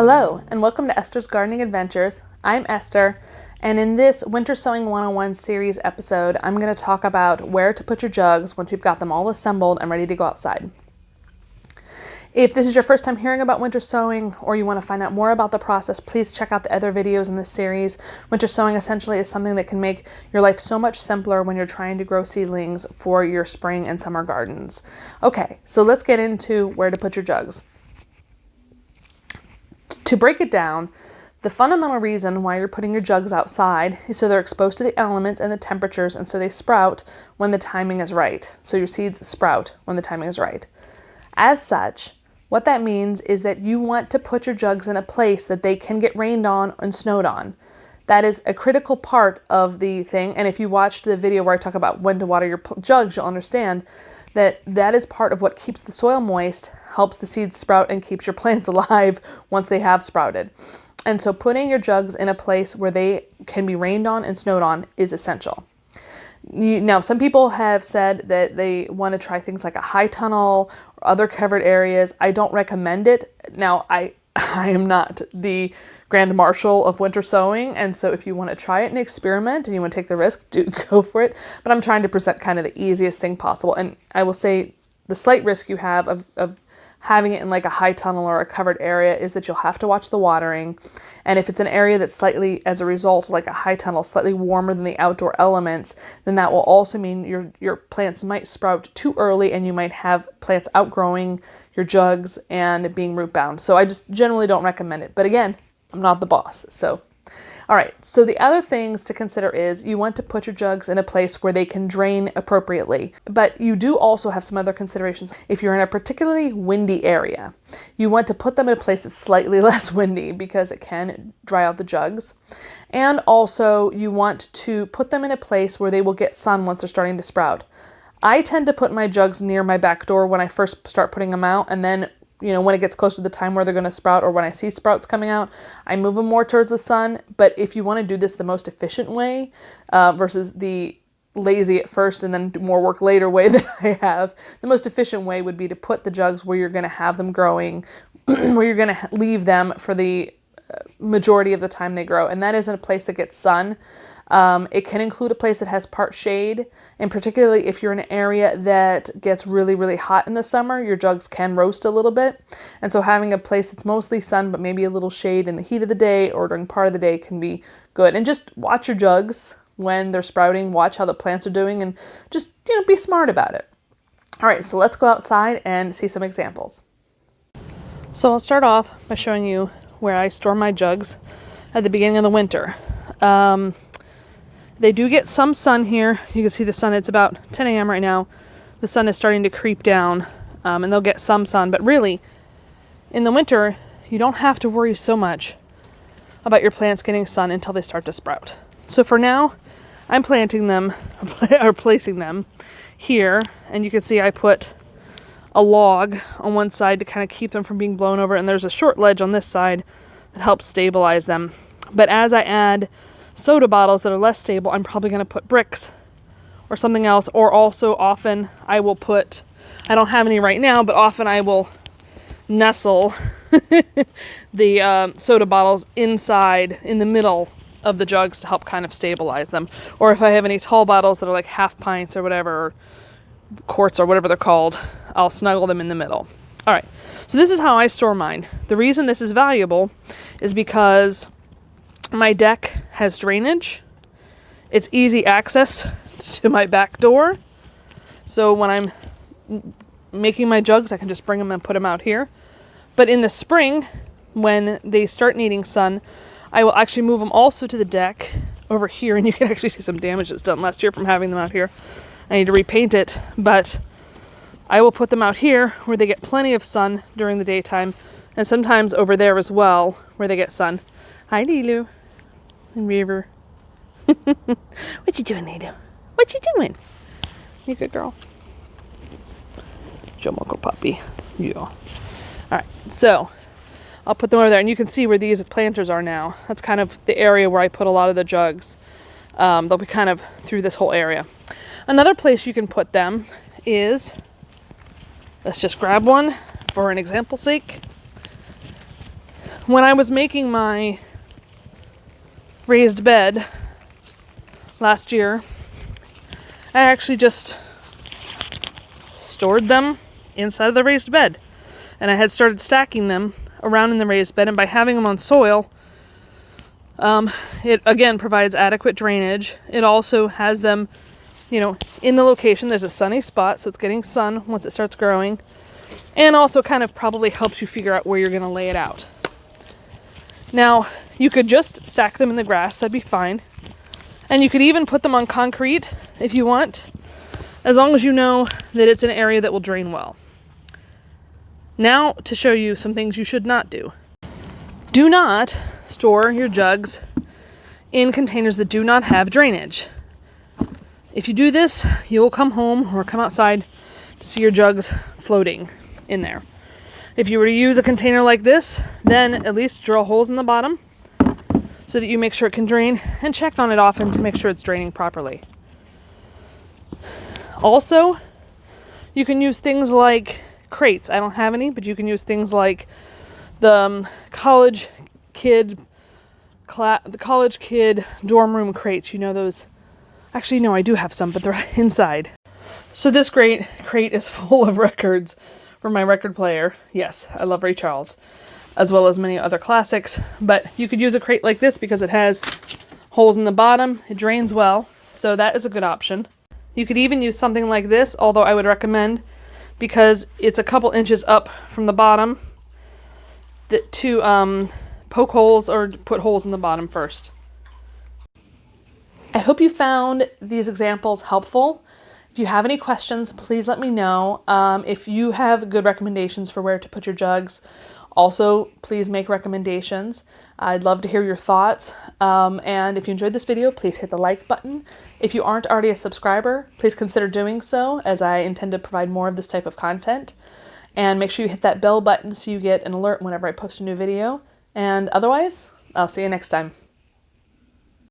Hello, and welcome to Esther's Gardening Adventures. I'm Esther, and in this Winter Sowing 101 series episode, I'm going to talk about where to put your jugs once you've got them all assembled and ready to go outside. If this is your first time hearing about winter sowing, or you want to find out more about the process, please check out the other videos in this series. Winter sowing essentially is something that can make your life so much simpler when you're trying to grow seedlings for your spring and summer gardens. Okay, so let's get into where to put your jugs. To break it down, the fundamental reason why you're putting your jugs outside is so they're exposed to the elements and the temperatures, and so they sprout when the timing is right. So your seeds sprout when the timing is right. As such, what that means is that you want to put your jugs in a place that they can get rained on and snowed on. That is a critical part of the thing, and if you watched the video where I talk about when to water your jugs, you'll understand that that is part of what keeps the soil moist, helps the seeds sprout, and keeps your plants alive once they have sprouted. And so putting your jugs in a place where they can be rained on and snowed on is essential. Now, some people have said that they want to try things like a high tunnel or other covered areas. I don't recommend it. Now, I am not the grand marshal of winter sowing, and so if you want to try it and experiment and you want to take the risk, do go for it. But I'm trying to present kind of the easiest thing possible. And I will say the slight risk you have of having it in like a high tunnel or a covered area is that you'll have to watch the watering. And if it's an area that's slightly, as a result, like a high tunnel, slightly warmer than the outdoor elements, then that will also mean your plants might sprout too early, and you might have plants outgrowing your jugs and being root bound. So I just generally don't recommend it. But again, I'm not the boss. So, all right. So the other things to consider is you want to put your jugs in a place where they can drain appropriately. But you do also have some other considerations. If you're in a particularly windy area, you want to put them in a place that's slightly less windy because it can dry out the jugs. And also you want to put them in a place where they will get sun once they're starting to sprout. I tend to put my jugs near my back door when I first start putting them out, and then when it gets close to the time where they're going to sprout, or when I see sprouts coming out, I move them more towards the sun. But if you want to do this the most efficient way versus the lazy at first and then more work later way that I have, the most efficient way would be to put the jugs where you're going to have them growing, where you're going to leave them for the majority of the time they grow. And that is in a place that gets sun. It can include a place that has part shade, and particularly if you're in an area that gets really, really hot in the summer, your jugs can roast a little bit. And so having a place that's mostly sun, but maybe a little shade in the heat of the day or during part of the day can be good. And just watch your jugs when they're sprouting, watch how the plants are doing, and just, be smart about it. All right, so let's go outside and see some examples. So I'll start off by showing you where I store my jugs at the beginning of the winter. They do get some sun here. You can see the sun, it's about 10 a.m. right now. The sun is starting to creep down, and they'll get some sun. But really, in the winter, you don't have to worry so much about your plants getting sun until they start to sprout. So for now, I'm planting them, or placing them here. And you can see I put a log on one side to kind of keep them from being blown over. And there's a short ledge on this side that helps stabilize them. But as I add soda bottles that are less stable, I'm probably going to put bricks or something else. Or also often I will put, I don't have any right now, but often I will nestle the soda bottles inside in the middle of the jugs to help kind of stabilize them. Or if I have any tall bottles that are like half pints or whatever, or quarts or whatever they're called, I'll snuggle them in the middle. All right, so this is how I store mine. The reason this is valuable is because my deck has drainage. It's easy access to my back door. So when I'm making my jugs, I can just bring them and put them out here. But in the spring, when they start needing sun, I will actually move them also to the deck over here. And you can actually see some damage that was done last year from having them out here. I need to repaint it, but I will put them out here where they get plenty of sun during the daytime, and sometimes over there as well where they get sun. Hi, Lilu. And River. What you doing, Lilu? What you doing? You good girl? Show Uncle Puppy. Yeah. All right, so I'll put them over there, and you can see where these planters are now. That's kind of the area where I put a lot of the jugs. They'll be kind of through this whole area. Another place you can put them is, let's just grab one for an example's sake. when I was making my raised bed last year, I actually just stored them inside of the raised bed. And I had started stacking them around in the raised bed, and by having them on soil, it again provides adequate drainage. It also has them, in the location. There's a sunny spot, so it's getting sun once it starts growing, and also kind of probably helps you figure out where you're going to lay it out. Now, you could just stack them in the grass, that'd be fine. And you could even put them on concrete if you want, as long as you know that it's an area that will drain well. Now, to show you some things you should not do. Do not store your jugs in containers that do not have drainage. If you do this, you will come home or come outside to see your jugs floating in there. If you were to use a container like this, then at least drill holes in the bottom so that you make sure it can drain, and check on it often to make sure it's draining properly. Also, you can use things like crates. I don't have any, but you can use things like the college kid dorm room crates. Those. Actually, no, I do have some, but they're inside. So this crate is full of records for my record player. Yes, I love Ray Charles, as well as many other classics. But you could use a crate like this because it has holes in the bottom. It drains well, so that is a good option. You could even use something like this, although I would recommend, because it's a couple inches up from the bottom, to poke holes or put holes in the bottom first. I hope you found these examples helpful. If you have any questions, please let me know. If you have good recommendations for where to put your jugs, also please make recommendations. I'd love to hear your thoughts. And if you enjoyed this video, please hit the like button. If you aren't already a subscriber, please consider doing so, as I intend to provide more of this type of content. And make sure you hit that bell button so you get an alert whenever I post a new video. And otherwise, I'll see you next time.